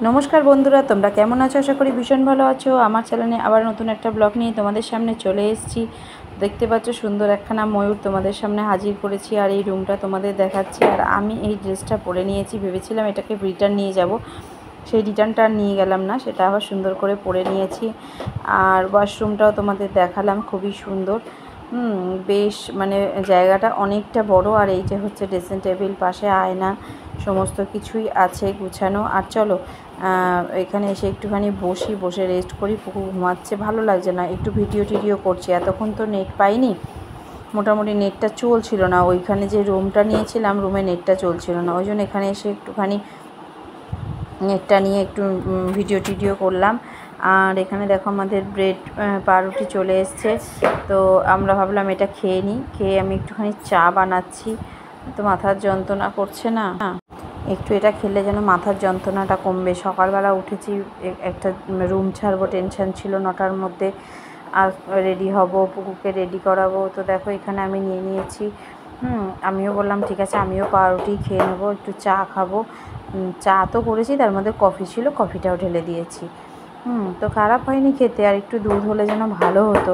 নমস্কার বন্ধুরা, তোমরা কেমন আছো? আশা করি ভীষণ ভালো আছো। আমার চ্যানেলে আবার নতুন একটা ব্লগ নিয়ে তোমাদের সামনে চলে এসেছি। দেখতে পাচ্ছ সুন্দর একখানা ময়ূর তোমাদের সামনে হাজির করেছি, আর এই রুমটা তোমাদের দেখাচ্ছি। আর আমি এই ড্রেসটা পরে নিয়েছি, ভেবেছিলাম এটাকে রিটার্ন নিয়ে যাব, সেই রিটার্নটা আর নিয়ে গেলাম না, সেটা আবার সুন্দর করে পরে নিয়েছি। আর ওয়াশরুমটাও তোমাদের দেখালাম, খুবই সুন্দর। বেশ মানে জায়গাটা অনেকটা বড়। আর এই যে হচ্ছে ড্রেসিং টেবিল, পাশে আয়না, সমস্ত কিছুই আছে গুছানো। আর চলো এখানে এসে একটুখানি বসে রেস্ট করি। পুকু ঘুমাচ্ছে, ভালো লাগছে না, একটু ভিডিও করছি। এতক্ষণ তো নেট পাইনি, মোটামুটি নেটটা চলছিল না। ওইখানে যে রুমটা নিয়েছিলাম, রুমে নেটটা চলছিল না, ওই জন্য এখানে এসে একটুখানি নেটটা নিয়ে একটু ভিডিও করলাম। আর এখানে দেখো আমাদের ব্রেড পাউরুটি চলে এসছে, তো আমরা ভাবলাম এটা খেয়ে নিই। খেয়ে আমি একটুখানি চা বানাচ্ছি, তো মাথার যন্ত্রণা করছে না, একটু এটা খেলে যেন মাথার যন্ত্রণাটা কমবে। সকালবেলা উঠেছি, একটা রুম ছাড়বো, টেনশান ছিল 9টার মধ্যে, আর রেডি হব, পুকুকে রেডি করাবো। তো দেখো এখানে আমি নিয়ে নিয়েছি। আমিও বললাম ঠিক আছে, আমিও পাউরুটি খেয়ে নেবো, একটু চা খাবো। চা তো করেছি, তার মধ্যে কফি ছিল, কফিটাও ঢেলে দিয়েছি। তো খারাপ হয়নি খেতে, আর একটু দুধ হলে যেন ভালো হতো।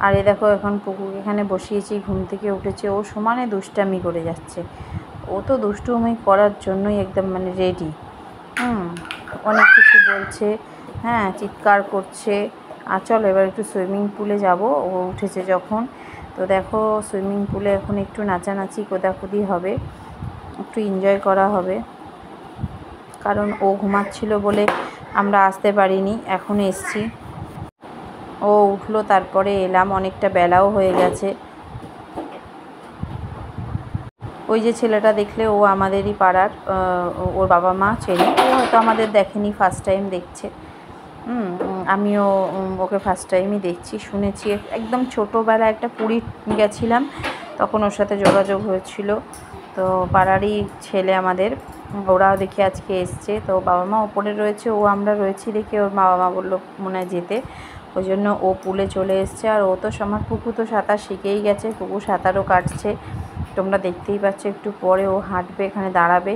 আর এ দেখো এখন পুকুকে এখানে বসিয়েছি, ঘুম থেকে উঠেছে, ও সমানে দুষ্টামি করে যাচ্ছে। ও তো দুষ্টুমি করার জন্যই একদম মানে রেডি। অনেক কিছু বলছে, হ্যাঁ, চিৎকার করছে। আর চলো এবার একটু সুইমিং পুলে যাব, ও উঠেছে যখন। তো দেখো সুইমিং পুলে এখন একটু নাচানাচি কোদাকুদি হবে, একটু এনজয় করা হবে, কারণ ও ঘুমাচ্ছিল বলে আমরা আসতে পারিনি, এখন এসছি। ও উঠলো তারপরে এলাম, অনেকটা বেলাও হয়ে গেছে। ওই যে ছেলেটা দেখলে, ও আমাদেরই পাড়ার, ওর বাবা মা চেনে, ও হয়তো আমাদের দেখেনি, ফার্স্ট টাইম দেখছে। আমিও ওকে ফার্স্ট টাইমই দেখছি, শুনেছি। একদম ছোটোবেলায় একটা পুরী গেছিলাম, তখন ওর সাথে যোগাযোগ হয়েছিল। তো পাড়ারই ছেলে আমাদের, ওরাও দেখে আজকে এসছে। তো বাবা মা ওপরে রয়েছে, ও আমরা রয়েছি দেখে ওর মা বাবা বললো মনে হয় যেতে, ওই জন্য ও পুলে চলে এসছে। আর ও তো আমার পুকু তো সাঁতার শিখেই গেছে, পুকু সাঁতারও কাটছে, তোমরা দেখতেই পাচ্ছ। একটু পরে ও হাঁটবে, এখানে দাঁড়াবে।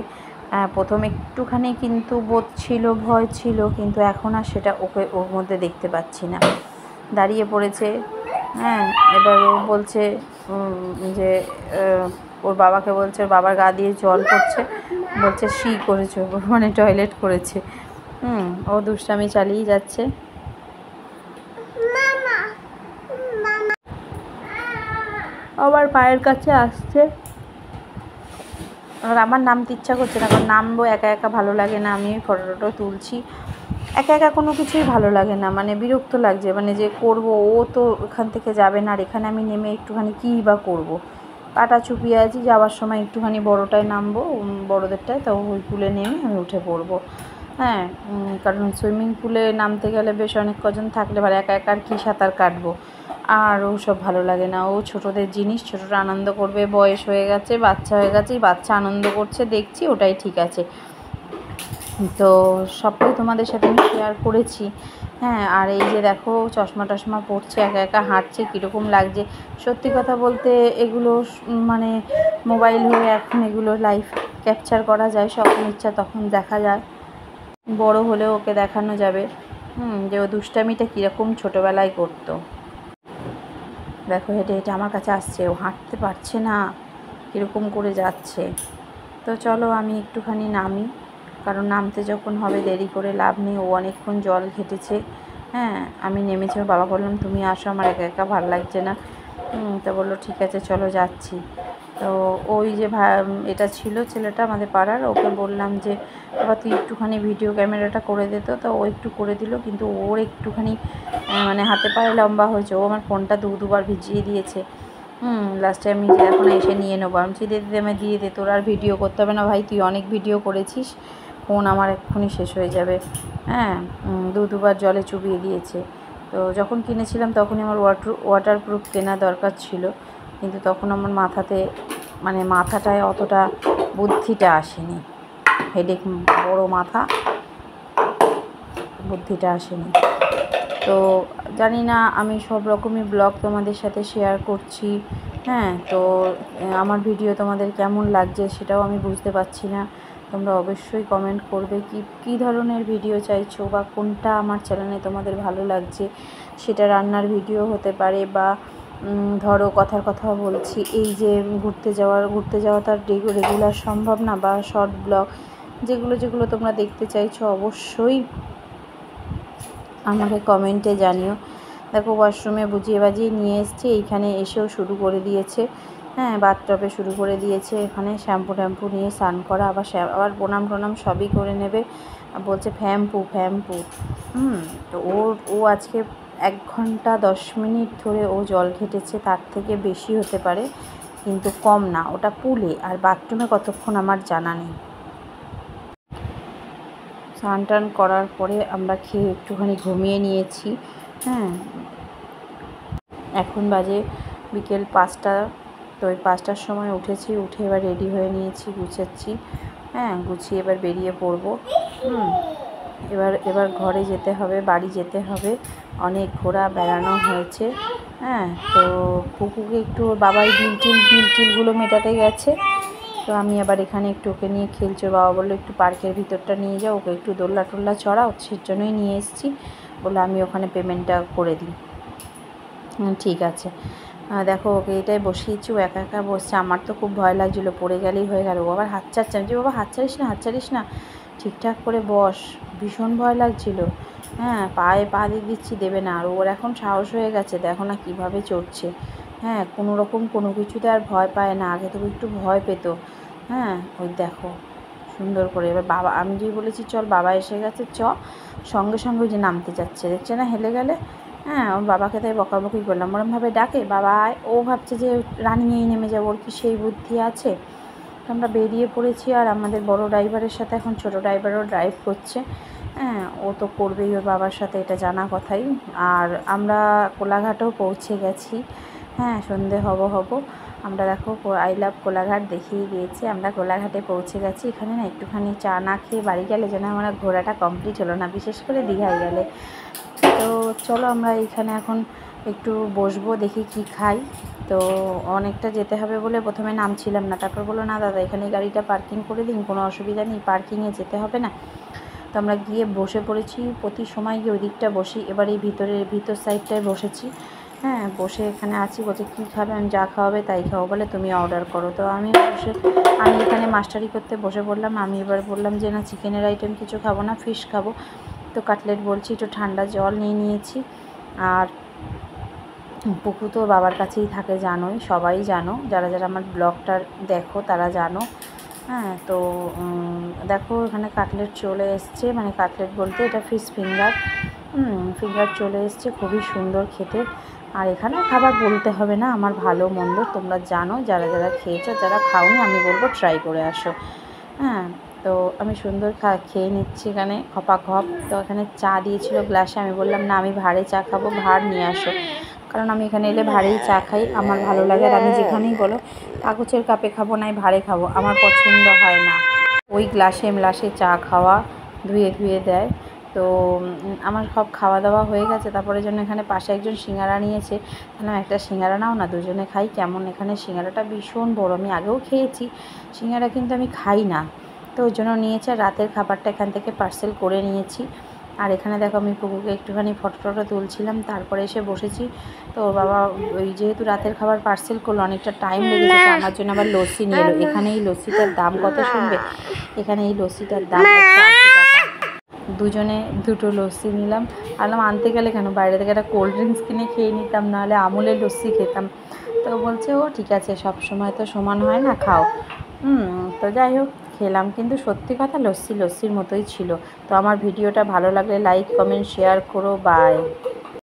প্রথম একটুখানি কিন্তু বোধ ছিল, ভয় ছিল, কিন্তু এখন আর সেটা ওর মধ্যে দেখতে পাচ্ছি না। দাঁড়িয়ে পড়েছে। এবার ও বলছে যে ওর বাবাকে বলছে, ওর বাবার গা দিয়ে জল পড়ছে, বলছে শি করেছে, মানে টয়লেট করেছে। ও দুষ্টামি চালিয়ে যাচ্ছে। আবার পায়ের কাছে আসছে, আর আমার নামতে ইচ্ছা করছে না, কারণ নামবো একা একা ভালো লাগে না। আমি ফটো তুলছি, একা একা কোনো কিছুই ভালো লাগে না, মানে বিরক্ত লাগছে, মানে যে করব, ও তো এখান থেকে যাবে না, আর এখানে আমি নেমে একটুখানি কী বা করবো। পাটা চুপিয়ে আছি, যাওয়ার সময় একটুখানি বড়টায় নামবো, বড়োদেরটায়, তো ওই পুলে নেমে আমি উঠে পড়বো। কারণ সুইমিং পুলে নামতে গেলে বেশ অনেক কজন থাকলে ভালো, একা একা আর কী সাঁতার কাটবো। আর ও সব ভালো লাগে না, ও ছোটোদের জিনিস, ছোটোরা আনন্দ করবে, বয়স হয়ে গেছে, বাচ্চা হয়ে গেছে, বাচ্চা আনন্দ করছে দেখছি, ওটাই ঠিক আছে। তো সবটাই তোমাদের সাথে আমি শেয়ার করেছি। আর এই যে দেখো চশমা টশমা পড়ছে, একা একা হাঁটছে, কীরকম লাগছে। সত্যি কথা বলতে এগুলো মানে মোবাইল হয়ে এখন এগুলো লাইভ ক্যাপচার করা যায়, যখন ইচ্ছা তখন দেখা যায়, বড় হলেও ওকে দেখানো যাবে যে ও দুষ্টামিটা কীরকম ছোটোবেলায় করতো। দেখো হেঁটে হেঁটে আমার কাছে আসছে, ও হাঁটতে পারছে না, কীরকম করে যাচ্ছে। তো চলো আমি একটুখানি নামি, কারণ নামতে যখন হবে দেরি করে লাভ নেই। ও অনেকক্ষণ জল ঘেটেছে। আমি নেমেছি, বাবা বললাম তুমি আসো, আমার একা একা ভালো লাগছে না। তো বললো ঠিক আছে চলো যাচ্ছি। তো ওই যে এটা ছিল ছেলেটা আমাদের পাড়ার, ওকে বললাম যে বাবা তুই একটুখানি ভিডিও ক্যামেরাটা করে দিত, তো ও একটু করে দিল, কিন্তু ওর একটুখানি মানে হাতে পায়ে লম্বা হয়েছে, ও আমার ফোনটা দুবার ভিজিয়ে দিয়েছে। লাস্টে আমি যে এখন এসে নিয়ে নেবো, আমি দিদি আমি দিয়ে দে, তোর আর ভিডিও করতে হবে না ভাই, তুই অনেক ভিডিও করেছিস, ফোন আমার এক্ষুনি শেষ হয়ে যাবে। দুবার জলে চুবিয়ে দিয়েছে। তো যখন কিনেছিলাম তখনই আমার ওয়াটারপ্রুফ কেনা দরকার ছিল, কিন্তু তখন আমার মাথাটায় অতটা বুদ্ধিটা আসেনি, হেডেক, বড় মাথা, বুদ্ধিটা আসেনি। তো জানি না, আমি সব রকমই ব্লগ তোমাদের সাথে শেয়ার করছি। তো আমার ভিডিও তোমাদের কেমন লাগছে সেটাও আমি বুঝতে পারছি না। তোমরা অবশ্যই কমেন্ট করবে কী ধরনের ভিডিও চাইছো বা কোনটা আমার চ্যানেলে তোমাদের ভালো লাগছে। সেটা রান্নার ভিডিও হতে পারে বা ধরো কথার কথা বলছি, এই যে ঘুরতে যাওয়া তার রেগুলার সম্ভব না, বা শর্ট ব্লগ যেগুলো তোমরা দেখতে চাইছো অবশ্যই আমাকে কমেন্টে জানিও। দেখো ওয়াশরুমে বুঝিয়ে বাজিয়ে নিয়ে এসেছি, এইখানে এসেও শুরু করে দিয়েছে। হ্যাঁ, বাথটবে শুরু করে দিয়েছে, এখানে শ্যাম্পু ট্যাম্পু নিয়ে স্নান করা, আবার প্রণাম সবই করে নেবে। বলছে ফ্যাম্পু। তো ও আজকে 1 ঘন্টা 10 মিনিট ধরে ও জল ঘেটেছে, তার থেকে বেশি হতে পারে, কিন্তু কম না। ওটা পুলে, আর বাথরুমে কতক্ষণ আমার জানা নেই। স্নান টান করার পরে আমরা খেয়ে একটুখানি ঘুমিয়ে নিয়েছি। হ্যাঁ, এখন বাজে বিকেল 5টা। তো ওই 5টার সময় উঠে এবার রেডি হয়ে নিয়েছি, গুছাচ্ছি। হ্যাঁ, গুছিয়ে এবার বেরিয়ে পড়বো। এবার ঘরে যেতে হবে, বাড়ি যেতে হবে। অনেক ঘোরা বেড়ানো হয়েছে। হ্যাঁ, তো পুকুকে একটু বাবাই বিল মেটাতে গেছে। তো আমি আবার এখানে একটু ওকে নিয়ে খেলছি। বাবা বললো একটু পার্কের ভিতরটা নিয়ে যাও, ওকে একটু দোলনা টোল্লা চড়াও, সেই জন্যই নিয়ে এসেছি। বলে আমি ওখানে পেমেন্টটা করে দিই। ঠিক আছে। দেখো ওকে এটাই বসিয়েছি, ও একা একা বসছে। আমার তো খুব ভয় লাগছিলো পড়ে গেলেই হয়ে গেল। ও আবার হাত ছাড়ছে না, যে বাবা হাত ছাড়িস না, ঠিকঠাক করে বস। ভীষণ ভয় লাগছিলো। হ্যাঁ, পায়ে পা দিয়ে দিচ্ছি, দেবে না। আর ওর এখন সাহস হয়ে গেছে, দেখো না কীভাবে চড়ছে। হ্যাঁ, কোনো রকম কোনো কিছুতে আর ভয় পায় না, আগে তো একটু ভয় পেত। হ্যাঁ, ওই দেখো সুন্দর করে। এবার বাবা, আমি যেই বলেছি চল, বাবা এসে গেছে সঙ্গে ওই যে নামতে যাচ্ছে, দেখছে না হেলে গেলে। হ্যাঁ, ওর বাবাকে তাই বকাবকি করলাম, ওরমভাবে ডাকে বাবা আয়। ও ভাবছে যে রানিয়েই নেমে যাবো, ওর কি সেই বুদ্ধি আছে। তো আমরা বেরিয়ে পড়েছি, আর আমাদের বড় ড্রাইভারের সাথে এখন ছোট ড্রাইভারও ড্রাইভ করছে। হ্যাঁ, ও তো করবেই ওর বাবার সাথে, এটা জানা কথাই। আর আমরা কোলাঘাটেও পৌঁছে গেছি। হ্যাঁ, সন্ধে হব আমরা দেখো আই লাভ কোলাঘাট দেখিয়ে দিয়েছি। আমরা কোলাঘাটে পৌঁছে গেছি। এখানে না একটুখানি চা না খেয়ে বাড়ি গেলে যেন আমার ঘোরাটা কমপ্লিট হলো না, বিশেষ করে দীঘায় গেলে। তো চলো আমরা এইখানে এখন একটু বসবো, দেখি কি খাই। তো অনেকটা যেতে হবে বলে প্রথমে নামছিলাম না, তারপর বললো না দাদা এখানে গাড়িটা পার্কিং করে দিন, কোনো অসুবিধা নেই, পার্কিংয়ে যেতে হবে না। তো আমরা গিয়ে বসে পড়েছি। প্রতি সময় গিয়ে ওই দিকটা বসি, এবার এই ভিতর সাইডটায় বসেছি। হ্যাঁ, বসে এখানে আছি। বলছে কী খাবে, আমি যা খাওয়াবে তাই খাবো, বলে তুমি অর্ডার করো। তো আমি এখানে মাস্টারি করতে বসে পড়লাম। আমি এবার বললাম যে না, চিকেনের আইটেম কিছু খাবো না, ফিশ খাবো। তো কাটলেট বলছি, একটু ঠান্ডা জল নিয়ে নিয়েছি। আর পুকু তো বাবার কাছেই থাকে, জানোই, সবাই জানো, যারা আমার ব্লগটা দেখো তারা জানো। হ্যাঁ, তো দেখো এখানে কাটলেট চলে এসছে, মানে কাটলেট বলতে এটা ফিশ ফিঙ্গার চলে এসছে, খুবই সুন্দর খেতে। আর এখানে খাবার বলতে হবে না আমার ভালো মন্দ, তোমরা জানো, যারা খেয়েছো, যারা খাওনি আমি বলবো ট্রাই করে আসো। হ্যাঁ, তো আমি সুন্দর খেয়ে নিচ্ছি এখানে খপ। তো এখানে চা দিয়েছিল গ্লাসে, আমি বললাম না, আমি ভাঁড়ে চা খাবো, ভাঁড় নিয়ে আসো। কারণ আমি এখানে এলে ভাঁড়েই চা খাই, আমার ভালো লাগে। আর আমি যেখানেই বলো কাগজের কাপে খাবো নাই ভাঁড়ে খাবো, আমার পছন্দ হয় না ওই গ্লাসে চা খাওয়া, ধুয়ে দেয়। তো আমার সব খাওয়া দাওয়া হয়ে গেছে। তারপরে জন্য এখানে পাশে একজন সিঙ্গারা নিয়েছে, তাহলে একটা সিঙ্গারা নাও না, দুজনে খাই। কেমন এখানে সিঙ্গারাটা ভীষণ বড়, আমি আগেও খেয়েছি সিঙ্গারা, কিন্তু আমি খাই না, তো ওই জন্য নিয়েছে। রাতের খাবারটা এখান থেকে পার্সেল করে নিয়েছি। আর এখানে দেখো আমি পুকুরকে একটুখানি ফটো তুলছিলাম, তারপরে এসে বসেছি। তো ওর বাবা ওই যেহেতু রাতের খাবার পার্সেল করলো, অনেকটা টাইম লেগেছে, তো আমার জন্য আবার লস্যি নিয়ে এলো। এখানে এই লস্যিটার দাম কত শুনবে, এখানে এই লস্যিটার দাম 180 টাকা। দুজনে দুটো লস্যি নিলাম। বললাম আনতে গেলে কেন, বাইরে থেকে একটা কোল্ড ড্রিঙ্কস কিনে খেয়ে নিতাম, নাহলে আমুলের লস্যি খেতাম। তো বলছে ও ঠিক আছে, সব সময় তো সমান হয় না, খাও। তো যাই হোক, খেলাম, কিন্তু সত্যি কথা লস্যির মতোই ছিল। তো আমার ভিডিওটা ভালো লাগলে লাইক কমেন্ট শেয়ার করো, বাই।